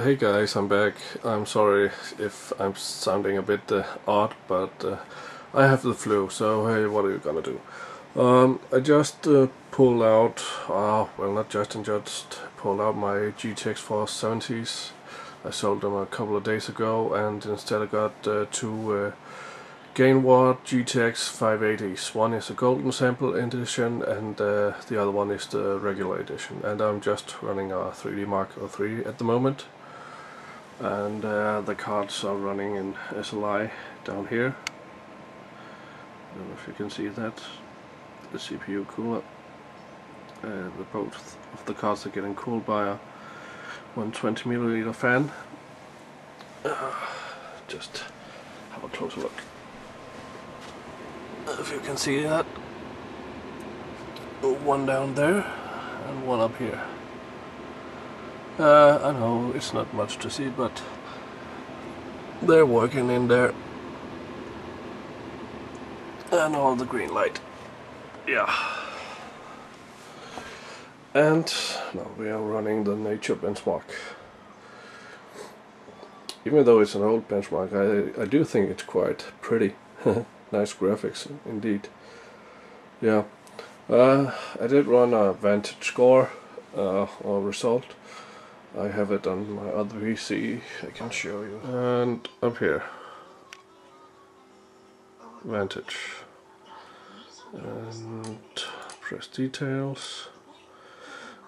Hey guys, I'm back. I'm sorry if I'm sounding a bit odd, but I have the flu, so hey, what are you gonna do? I just pulled out, well, not just pulled out my GTX470s. I sold them a couple of days ago, and instead I got two Gainward GTX580s. One is a golden sample edition, and the other one is the regular edition. And I'm just running a 3D Mark III at the moment. And the cards are running in SLI down here. I don't know if you can see that. The CPU cooler. Both of the cards are getting cooled by a 120mm fan. Just have a closer look. If you can see that. One down there and one up here. I know it's not much to see, but they're working in there. And all the green light. Yeah. And now we are running the nature benchmark. Even though it's an old benchmark, I do think it's quite pretty. Nice graphics indeed. Yeah. I did run a Vantage score or result. I have it on my other PC, I can show you. And up here, Vantage. And press details.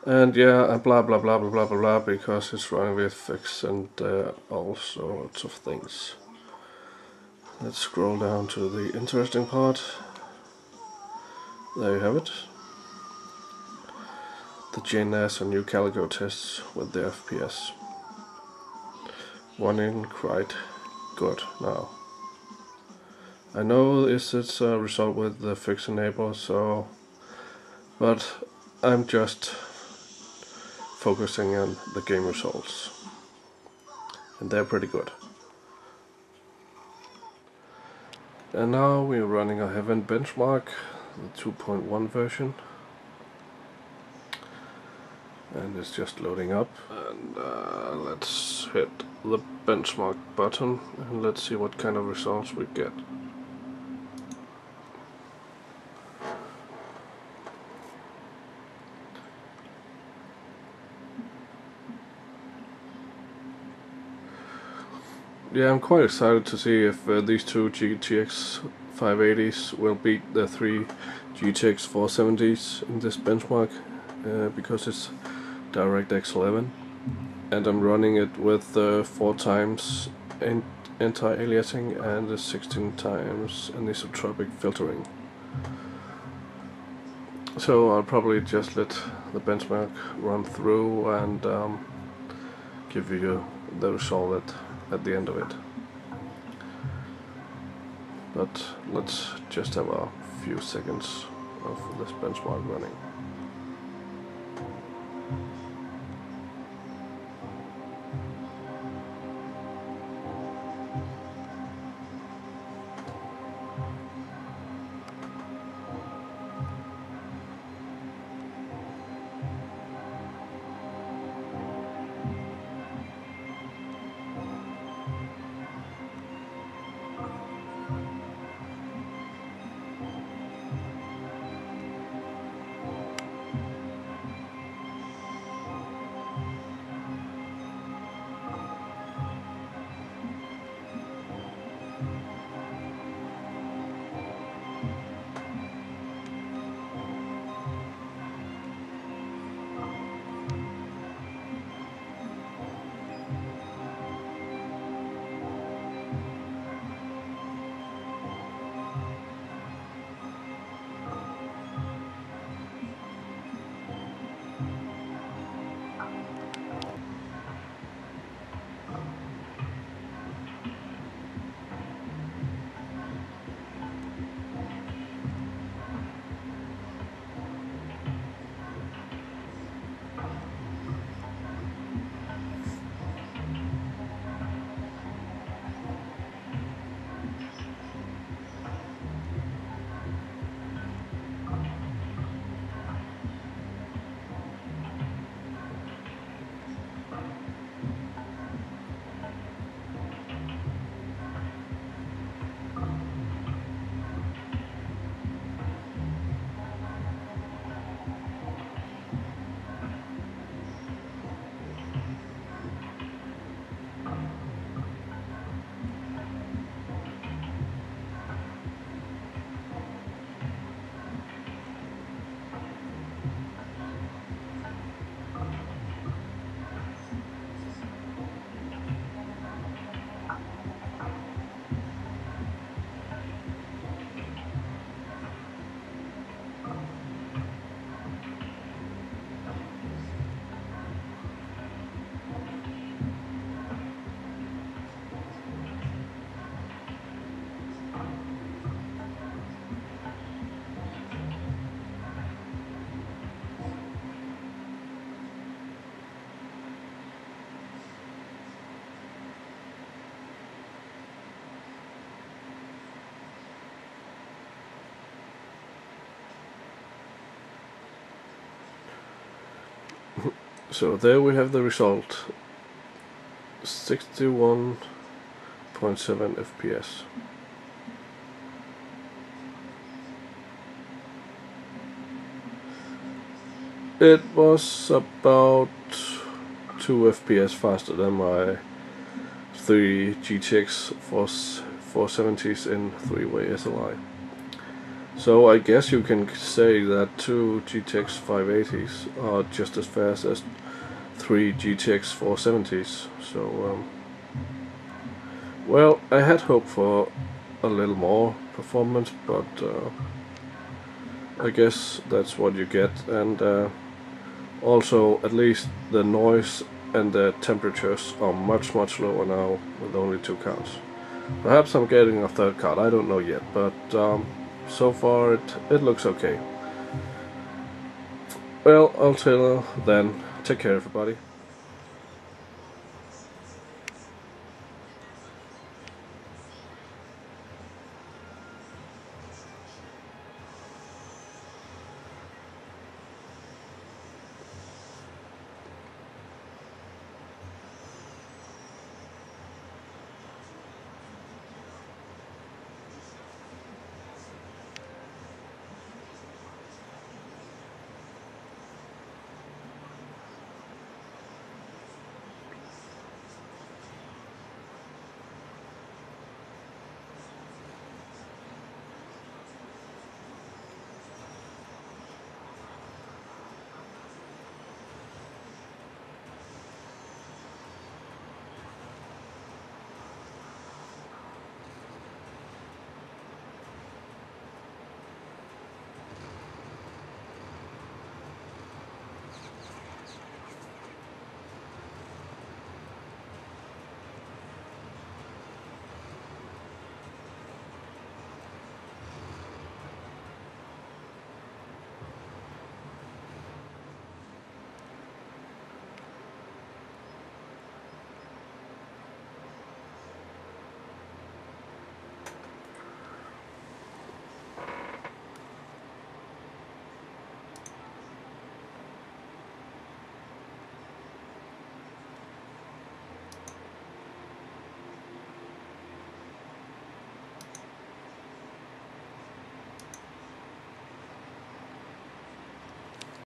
And yeah, and blah blah blah blah blah blah blah, because it's running with fix and all sorts of things. Let's scroll down to the interesting part. There you have it. The JNAS and new Calico tests with the FPS. Running quite good now. I know it's a result with the fix enable, so, but I'm just focusing on the game results, and they're pretty good. And now we're running a Heaven benchmark, the 2.1 version. And it's just loading up, and let's hit the benchmark button and let's see what kind of results we get. Yeah, I'm quite excited to see if these two GTX 580s will beat the three GTX 470s in this benchmark, because it's DirectX 11 and I'm running it with 4 times anti-aliasing and 16 times anisotropic filtering. So I'll probably just let the benchmark run through and give you the result at the end of it. But let's just have a few seconds of this benchmark running. So there we have the result, 61.7 FPS. It was about 2 FPS faster than my 3 GTX 470s in 3-way SLI. So I guess you can say that 2 GTX 580s are just as fast as 3 GTX 470s. So well, I had hoped for a little more performance, but I guess that's what you get. And also, at least the noise and the temperatures are much lower now with only 2 cards. Perhaps I'm getting a 3rd card, I don't know yet, but so far it looks okay. Well, until then, take care everybody.